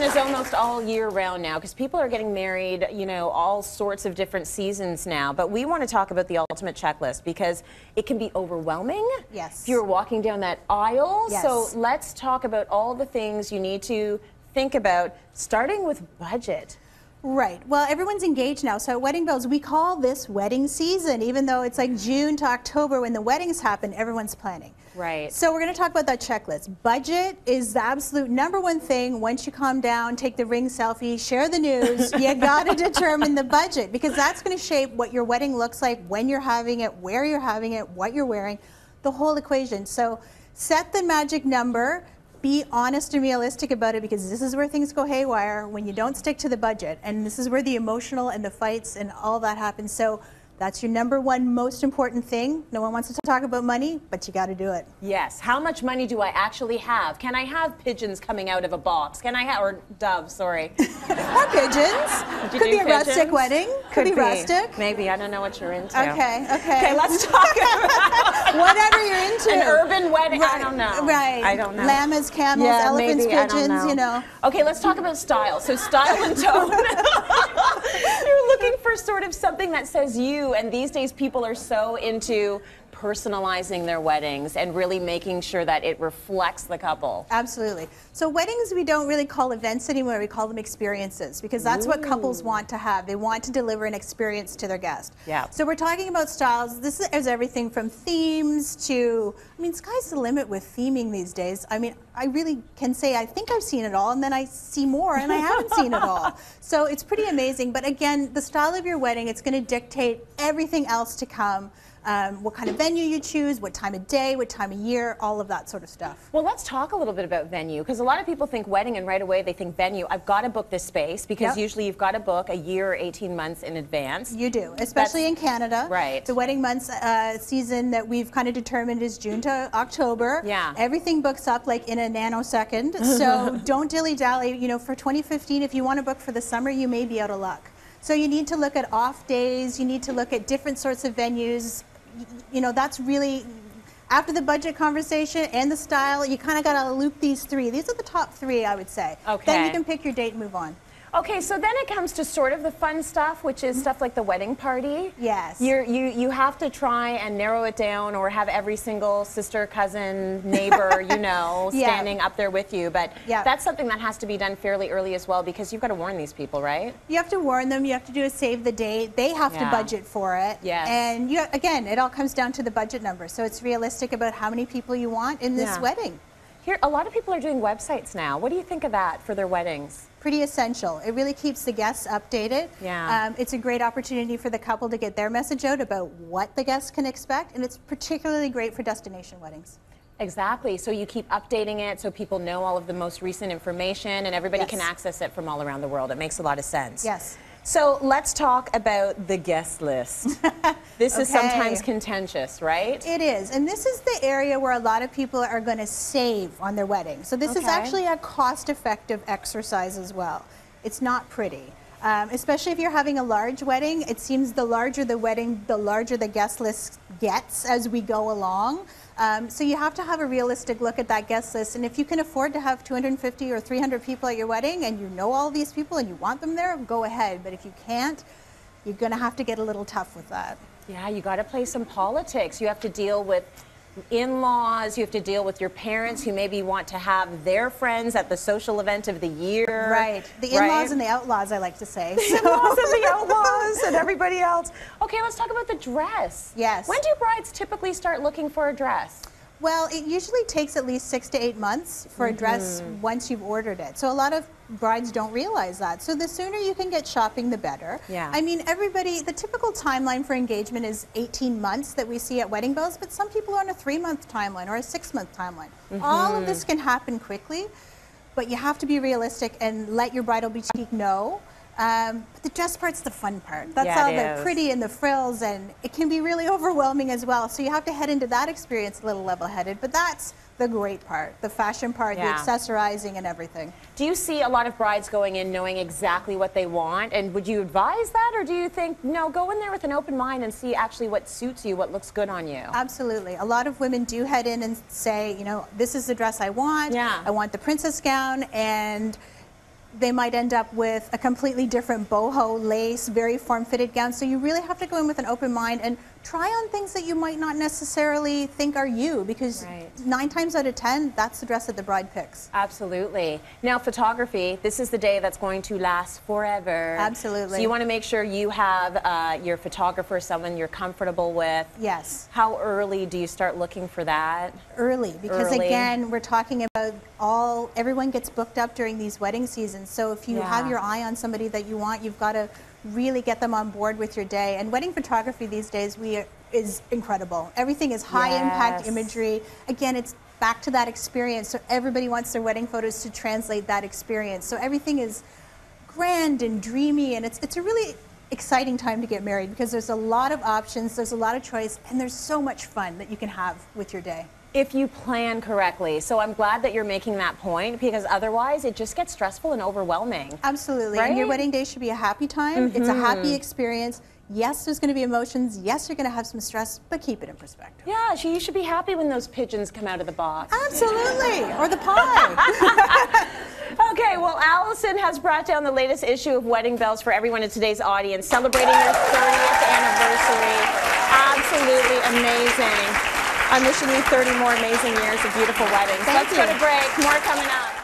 is almost all year round now because people are getting married, you know, all sorts of different seasons now. But we want to talk about the ultimate checklist because it can be overwhelming. Yes. If you're walking down that aisle. Yes. So let's talk about all the things you need to think about, starting with budget. Right. Well, everyone's engaged now. So at Wedding Bells, we call this wedding season. Even though it's like June to October when the weddings happen, everyone's planning. Right. So we're going to talk about that checklist. Budget is the absolute #1 thing. Once you calm down, take the ring selfie, share the news, you got to determine the budget because that's going to shape what your wedding looks like, when you're having it, where you're having it, what you're wearing, the whole equation. So set the magic number. Be honest and realistic about it because this is where things go haywire when you don't stick to the budget, and this is where the emotional and the fights and all that happens. So that's your #1 most important thing. No one wants to talk about money, but you got to do it. Yes. How much money do I actually have? Can I have pigeons coming out of a box? Can I have, or doves, sorry. Or pigeons. Could be a rustic wedding. Could be rustic. Maybe. I don't know what you're into. Okay. Okay, let's talk about whatever you're into. An urban wedding. Right. I don't know. Right. I don't know. Llamas, camels, elephants, maybe, pigeons, you know. Okay, let's talk about style. So style and tone. You're looking for sort of something that says you, and these days people are so into personalizing their weddings and really making sure that it reflects the couple. Absolutely. So weddings we don't really call events anymore, we call them experiences because that's what couples want to have. They want to deliver an experience to their guest. Yeah. So we're talking about styles. This is everything from themes to, I mean, sky's the limit with theming these days. I mean, I really can say I think I've seen it all and then I see more and I haven't seen it all. So it's pretty amazing. But again, the style of your wedding, it's going to dictate everything else to come. What kind of venue you choose, what time of day, what time of year, all of that sort of stuff. Well, let's talk a little bit about venue because a lot of people think wedding and right away they think venue. I've got to book this space because usually you've got to book a year or 18 months in advance. You do, especially in Canada. Right. The wedding months season that we've kind of determined is June to October. Yeah. Everything books up like in a nanosecond. So don't dilly-dally. You know, for 2015, if you want to book for the summer, you may be out of luck. So you need to look at off days. You need to look at different sorts of venues. You know, that's really, after the budget conversation and the style, you kind of got to loop these three. These are the top three, I would say. Okay. Then you can pick your date and move on. Okay, so then it comes to sort of the fun stuff, which is stuff like the wedding party. Yes. You have to try and narrow it down or have every single sister, cousin, neighbor, you know, standing up there with you. But that's something that has to be done fairly early as well because you've got to warn these people, right? You have to warn them. You have to do a save the date. They have to budget for it. Yes. And you, again, it all comes down to the budget number. So it's realistic about how many people you want in this wedding. Here, a lot of people are doing websites now. What do you think of that for their weddings? Pretty essential. It really keeps the guests updated. Yeah. It's a great opportunity for the couple to get their message out about what the guests can expect, and it's particularly great for destination weddings. Exactly. So you keep updating it so people know all of the most recent information and everybody can access it from all around the world. It makes a lot of sense. Yes. So let's talk about the guest list. This is sometimes contentious, right? It is, and this is the area where a lot of people are going to save on their wedding. So this is actually a cost-effective exercise as well. It's not pretty. Especially if you're having a large wedding, it seems the larger the wedding, the larger the guest list gets as we go along. So you have to have a realistic look at that guest list, and if you can afford to have 250 or 300 people at your wedding and you know all these people and you want them there, go ahead. But if you can't, you're going to have to get a little tough with that. Yeah, you got to play some politics. You have to deal with in-laws, you have to deal with your parents who maybe want to have their friends at the social event of the year. Right. The in-laws and the outlaws, I like to say. The in-laws and the outlaws and everybody else. Okay, let's talk about the dress. Yes. When do brides typically start looking for a dress? Well, it usually takes at least 6 to 8 months for a dress once you've ordered it. So a lot of brides don't realize that. So the sooner you can get shopping, the better. Yeah. I mean, the typical timeline for engagement is 18 months that we see at Wedding Bells, but some people are on a 3-month timeline or a 6-month timeline. All of this can happen quickly, but you have to be realistic and let your bridal boutique know. But the dress part's the fun part. That's all the pretty and the frills, and it can be really overwhelming as well. So you have to head into that experience a little level-headed, but that's the great part, the fashion part, the accessorizing and everything. Do you see a lot of brides going in knowing exactly what they want, and would you advise that, or do you think, no, go in there with an open mind and see actually what suits you, what looks good on you? Absolutely. A lot of women do head in and say, you know, this is the dress I want. Yeah. I want the princess gown, and they might end up with a completely different boho, lace, very form-fitted gown. So you really have to go in with an open mind and try on things that you might not necessarily think are you, because 9 times out of 10, that's the dress that the bride picks. Absolutely. Now, photography, this is the day that's going to last forever. Absolutely. So you want to make sure you have your photographer, someone you're comfortable with. Yes. How early do you start looking for that? Early, because again, we're talking about everyone gets booked up during these wedding seasons. So if you have your eye on somebody that you want, you've got to really get them on board with your day. And wedding photography these days is incredible. Everything is high impact imagery. Again, it's back to that experience. So everybody wants their wedding photos to translate that experience. So everything is grand and dreamy, and it's a really exciting time to get married because there's a lot of options, there's a lot of choice, and there's so much fun that you can have with your day. If you plan correctly. So I'm glad that you're making that point, because otherwise it just gets stressful and overwhelming. Absolutely. Right? And your wedding day should be a happy time. It's a happy experience. Yes, there's going to be emotions. Yes, you're going to have some stress, but keep it in perspective. Yeah, you should be happy when those pigeons come out of the box. Absolutely. Or the pie. Okay, well, Allison has brought down the latest issue of Wedding Bells for everyone in today's audience, celebrating their 30th anniversary. Absolutely amazing. I'm wishing you 30 more amazing years of beautiful weddings. Let's go to break. More coming up.